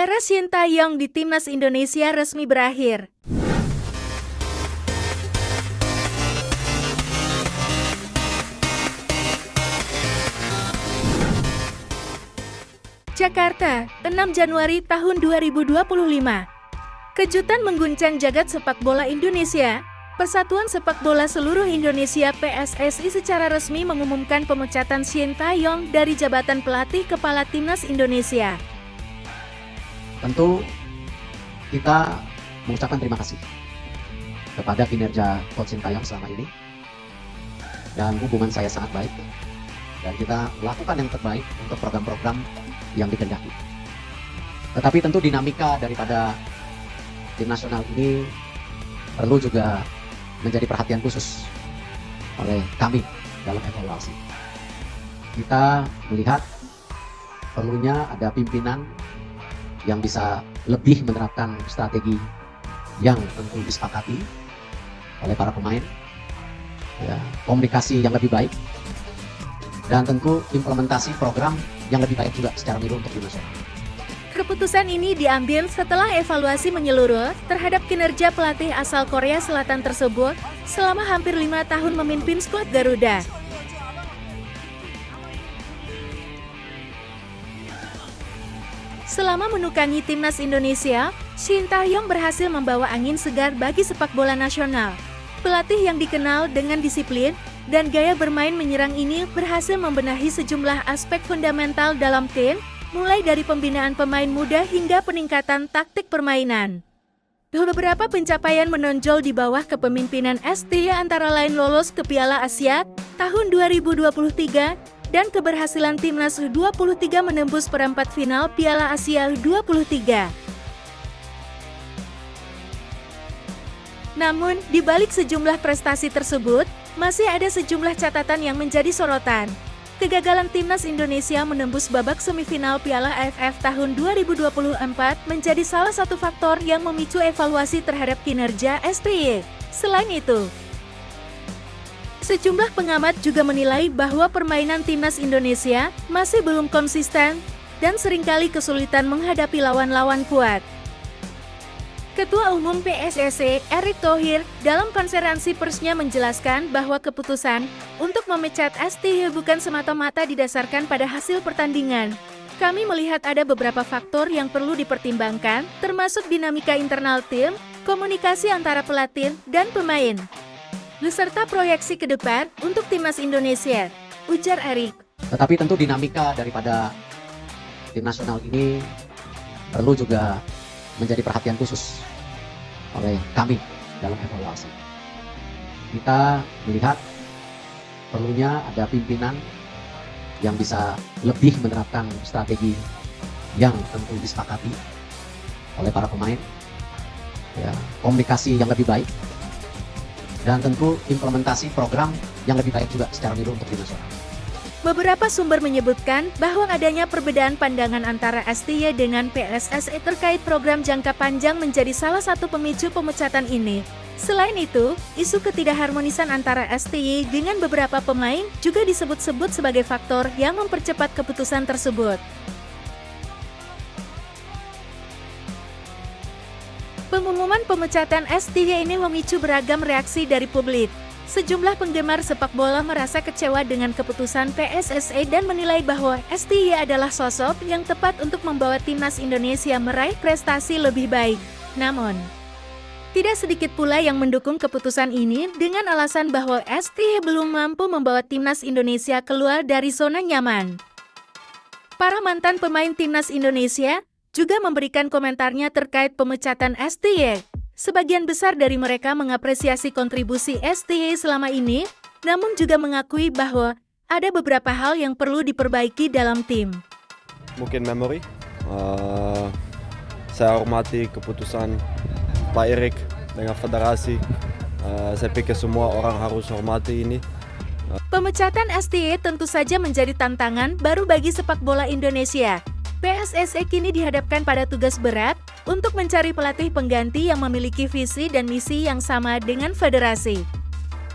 Era Shin Tae-yong di Timnas Indonesia resmi berakhir. Jakarta, 6 Januari tahun 2025. Kejutan mengguncang jagat sepak bola Indonesia. Persatuan Sepak Bola Seluruh Indonesia (PSSI) secara resmi mengumumkan pemecatan Shin Tae-yong dari jabatan pelatih kepala Timnas Indonesia. Tentu kita mengucapkan terima kasih kepada kinerja Coach Shin Tae-yong selama ini, dan hubungan saya sangat baik, dan kita melakukan yang terbaik untuk program-program yang dikehendaki. Tetapi tentu dinamika daripada tim nasional ini perlu juga menjadi perhatian khusus oleh kami dalam evaluasi. Kita melihat perlunya ada pimpinan yang bisa lebih menerapkan strategi yang tentu disepakati oleh para pemain, ya, komunikasi yang lebih baik, dan tentu implementasi program yang lebih baik juga secara menyeluruh untuk tim nasional. Keputusan ini diambil setelah evaluasi menyeluruh terhadap kinerja pelatih asal Korea Selatan tersebut selama hampir 5 tahun memimpin skuad Garuda. Selama menukangi Timnas Indonesia, Shin Tae-yong berhasil membawa angin segar bagi sepak bola nasional. Pelatih yang dikenal dengan disiplin dan gaya bermain menyerang ini berhasil membenahi sejumlah aspek fundamental dalam tim, mulai dari pembinaan pemain muda hingga peningkatan taktik permainan. Beberapa pencapaian menonjol di bawah kepemimpinan STY antara lain lolos ke Piala Asia tahun 2023 dan keberhasilan Timnas U23 menembus perempat final Piala Asia U23. Namun, di balik sejumlah prestasi tersebut, masih ada sejumlah catatan yang menjadi sorotan. Kegagalan Timnas Indonesia menembus babak semifinal Piala AFF tahun 2024 menjadi salah satu faktor yang memicu evaluasi terhadap kinerja STY. Selain itu, sejumlah pengamat juga menilai bahwa permainan Timnas Indonesia masih belum konsisten dan seringkali kesulitan menghadapi lawan-lawan kuat. Ketua Umum PSSI, Erick Thohir, dalam konferensi persnya menjelaskan bahwa keputusan untuk memecat STY bukan semata-mata didasarkan pada hasil pertandingan. Kami melihat ada beberapa faktor yang perlu dipertimbangkan, termasuk dinamika internal tim, komunikasi antara pelatih dan pemain, beserta proyeksi ke depan untuk Timnas Indonesia, ujar Erick. Tetapi tentu dinamika daripada tim nasional ini perlu juga menjadi perhatian khusus oleh kami dalam evaluasi. Kita melihat perlunya ada pimpinan yang bisa lebih menerapkan strategi yang tentu disepakati oleh para pemain, ya, komunikasi yang lebih baik, dan tentu implementasi program yang lebih baik juga secara menyeluruh untuk tim nasional. Beberapa sumber menyebutkan bahwa adanya perbedaan pandangan antara STY dengan PSSI terkait program jangka panjang menjadi salah satu pemicu pemecatan ini. Selain itu, isu ketidakharmonisan antara STY dengan beberapa pemain juga disebut-sebut sebagai faktor yang mempercepat keputusan tersebut. Pengumuman pemecatan STY ini memicu beragam reaksi dari publik. Sejumlah penggemar sepak bola merasa kecewa dengan keputusan PSSI dan menilai bahwa STY adalah sosok yang tepat untuk membawa Timnas Indonesia meraih prestasi lebih baik. Namun, tidak sedikit pula yang mendukung keputusan ini dengan alasan bahwa STY belum mampu membawa Timnas Indonesia keluar dari zona nyaman. Para mantan pemain Timnas Indonesia juga memberikan komentarnya terkait pemecatan STY. Sebagian besar dari mereka mengapresiasi kontribusi STY selama ini, namun juga mengakui bahwa ada beberapa hal yang perlu diperbaiki dalam tim. Mungkin memori. Saya hormati keputusan Pak Erick dengan federasi. Saya pikir semua orang harus hormati ini. Pemecatan STY tentu saja menjadi tantangan baru bagi sepak bola Indonesia. PSSI kini dihadapkan pada tugas berat untuk mencari pelatih pengganti yang memiliki visi dan misi yang sama dengan federasi.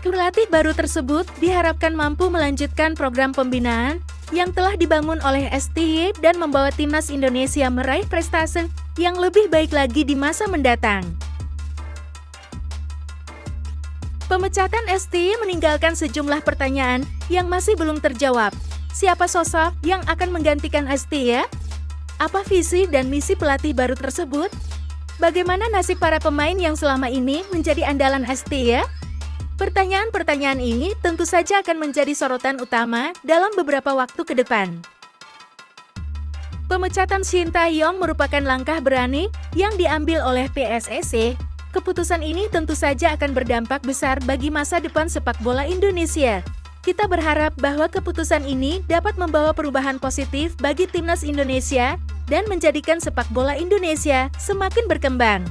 Pelatih baru tersebut diharapkan mampu melanjutkan program pembinaan yang telah dibangun oleh STY dan membawa timnas Indonesia meraih prestasi yang lebih baik lagi di masa mendatang. Pemecatan STY meninggalkan sejumlah pertanyaan yang masih belum terjawab. Siapa sosok yang akan menggantikan STY? Apa visi dan misi pelatih baru tersebut? Bagaimana nasib para pemain yang selama ini menjadi andalan STY? Pertanyaan-pertanyaan ini tentu saja akan menjadi sorotan utama dalam beberapa waktu ke depan. Pemecatan Shin Tae-yong merupakan langkah berani yang diambil oleh PSSI. Keputusan ini tentu saja akan berdampak besar bagi masa depan sepak bola Indonesia. Kita berharap bahwa keputusan ini dapat membawa perubahan positif bagi timnas Indonesia dan menjadikan sepak bola Indonesia semakin berkembang.